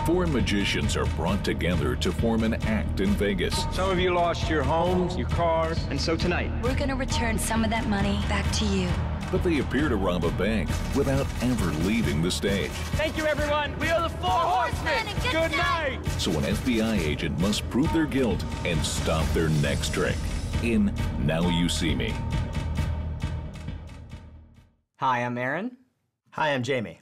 Four magicians are brought together to form an act in Vegas. Some of you lost your homes, your cars, and so tonight, we're gonna return some of that money back to you. But they appear to rob a bank without ever leaving the stage. Thank you, everyone. We are the Four Horsemen. Good night. So an FBI agent must prove their guilt and stop their next trick in Now You See Me. Hi, I'm Aaron. Hi, I'm Jami.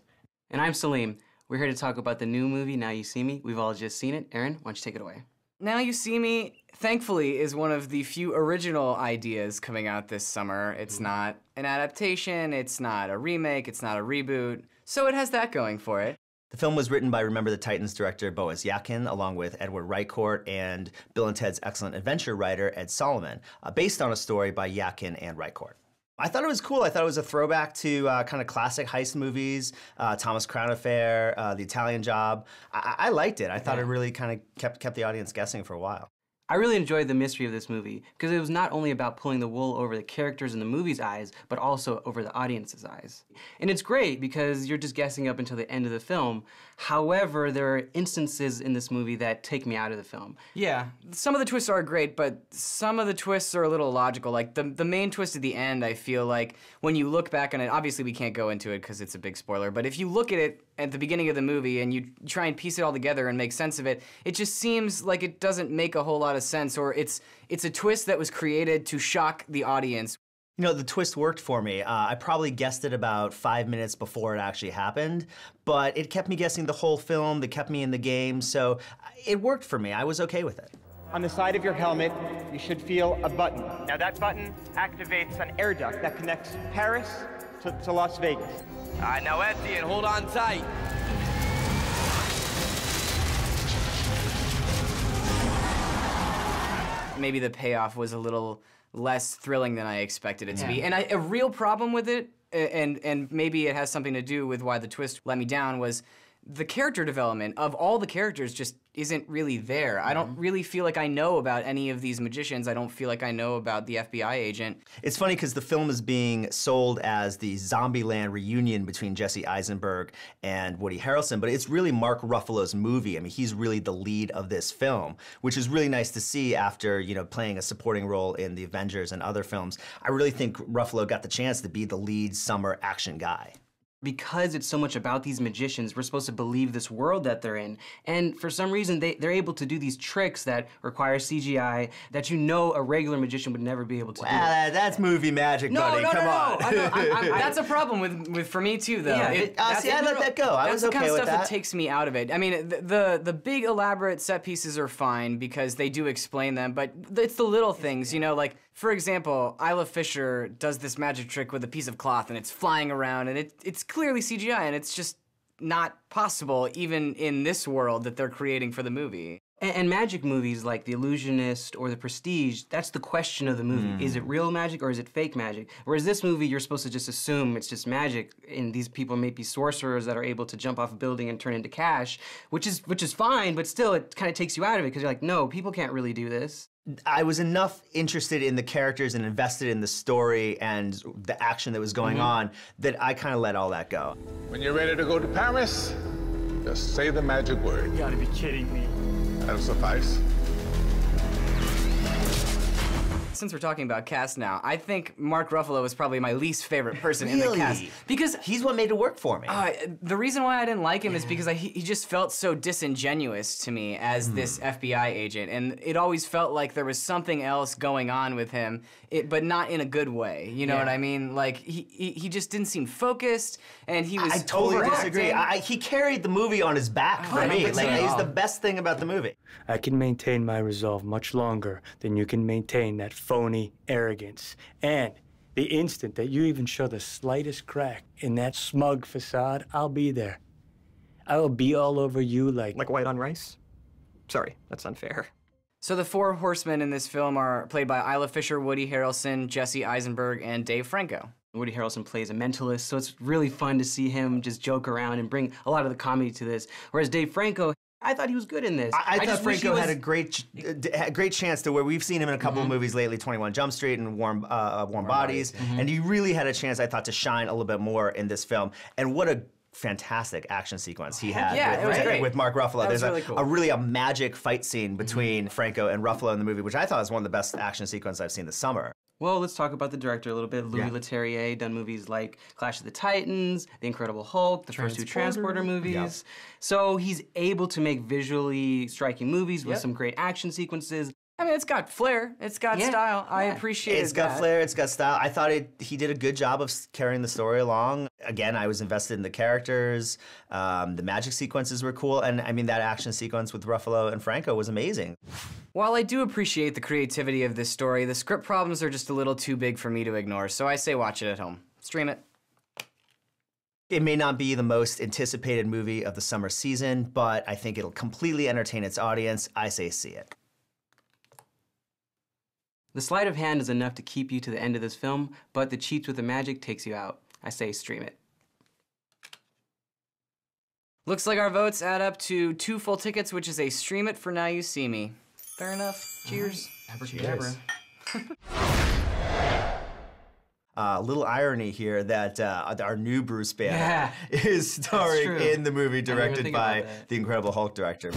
And I'm Salim. We're here to talk about the new movie, Now You See Me. We've all just seen it. Aaron, why don't you take it away? Now You See Me, thankfully, is one of the few original ideas coming out this summer. It's not an adaptation, it's not a remake, it's not a reboot, so it has that going for it. The film was written by Remember the Titans director Boaz Yakin, along with Edward Ricourt and Bill and Ted's Excellent Adventure writer Ed Solomon, based on a story by Yakin and Ricourt. I thought it was cool. I thought it was a throwback to kind of classic heist movies, Thomas Crown Affair, The Italian Job. I liked it. I thought it really kind of kept the audience guessing for a while. I really enjoyed the mystery of this movie because it was not only about pulling the wool over the characters in the movie's eyes, but also over the audience's eyes. And it's great because you're just guessing up until the end of the film. However, there are instances in this movie that take me out of the film. Yeah, some of the twists are great, but some of the twists are a little illogical. Like the main twist at the end, I feel like when you look back on it, obviously we can't go into it because it's a big spoiler, but if you look at it at the beginning of the movie and you try and piece it all together and make sense of it, it just seems like it doesn't make a whole lot of sense, or it's a twist that was created to shock the audience. You know, the twist worked for me. I probably guessed it about 5 minutes before it actually happened, but it kept me guessing the whole film, it kept me in the game, so it worked for me. I was okay with it. On the side of your helmet, you should feel a button. Now that button activates an air duct that connects Paris to Las Vegas. All right, now empty and hold on tight. Maybe the payoff was a little less thrilling than I expected it to be. And a real problem with it, and maybe it has something to do with why the twist let me down, was the character development of all the characters just isn't really there. I don't really feel like I know about any of these magicians. I don't feel like I know about the FBI agent. It's funny because the film is being sold as the Zombieland reunion between Jesse Eisenberg and Woody Harrelson, but it's really Mark Ruffalo's movie. I mean, he's really the lead of this film, which is really nice to see after, you know, playing a supporting role in The Avengers and other films. I really think Ruffalo got the chance to be the lead summer action guy. Because it's so much about these magicians, we're supposed to believe this world that they're in. And for some reason, they're able to do these tricks that require CGI that you know a regular magician would never be able to do. That's movie magic, buddy. Come on. That's a problem with for me too, though. Yeah, see, I let that go. I was okay with that. That's the kind of stuff that takes me out of it. I mean, the big elaborate set pieces are fine because they do explain them, but it's the little things, you know, like, for example, Isla Fisher does this magic trick with a piece of cloth and it's flying around and it's clearly CGI and it's just not possible even in this world that they're creating for the movie. And magic movies like The Illusionist or The Prestige, that's the question of the movie. Is it real magic or is it fake magic? Whereas this movie, you're supposed to just assume it's just magic, and these people may be sorcerers that are able to jump off a building and turn into cash, which is fine, but still it kind of takes you out of it because you're like, no, people can't really do this. I was enough interested in the characters and invested in the story and the action that was going on that I kind of let all that go. When you're ready to go to Paris, just say the magic word. You gotta be kidding me. That'll suffice. Since we're talking about cast now, I think Mark Ruffalo is probably my least favorite person in the cast. Because he's what made it work for me. The reason why I didn't like him is because he just felt so disingenuous to me as this FBI agent, and it always felt like there was something else going on with him, but not in a good way. You know what I mean? Like he just didn't seem focused, and he was. I totally disagree. He carried the movie on his back for me. Like he's the best thing about the movie. I can maintain my resolve much longer than you can maintain that phony arrogance. And the instant that you even show the slightest crack in that smug facade, I'll be there. I will be all over you like white on rice? Sorry, that's unfair. So the four horsemen in this film are played by Isla Fisher, Woody Harrelson, Jesse Eisenberg, and Dave Franco. Woody Harrelson plays a mentalist, so it's really fun to see him just joke around and bring a lot of the comedy to this. Whereas Dave Franco, I thought he was good in this. I thought Franco had a great chance to where we've seen him in a couple of movies lately, 21 Jump Street and Warm Bodies, and he really had a chance, I thought, to shine a little bit more in this film. And what a fantastic action sequence he had Yeah, it was great. with Mark Ruffalo. That was There's really cool. a magic fight scene between Franco and Ruffalo in the movie, which I thought was one of the best action sequences I've seen this summer. Well, let's talk about the director a little bit. Louis Yeah. Leterrier, done movies like Clash of the Titans, The Incredible Hulk, the first two Transporter movies. Yep. So he's able to make visually striking movies with Yep. some great action sequences. I mean, it's got flair. It's got style. I appreciate it. It's got flair, it's got style. I thought he did a good job of carrying the story along. Again, I was invested in the characters. The magic sequences were cool. And I mean, that action sequence with Ruffalo and Franco was amazing. While I do appreciate the creativity of this story, the script problems are just a little too big for me to ignore, so I say watch it at home. Stream it. It may not be the most anticipated movie of the summer season, but I think it'll completely entertain its audience. I say see it. The sleight of hand is enough to keep you to the end of this film, but the cheats with the magic takes you out. I say stream it. Looks like our votes add up to 2 full tickets, which is a stream it for Now You See Me. Fair enough. Cheers. Abracadabra. Little irony here that our new Bruce Banner Yeah. is starring true. in the movie didn't even directed think by about that. the Incredible Hulk director.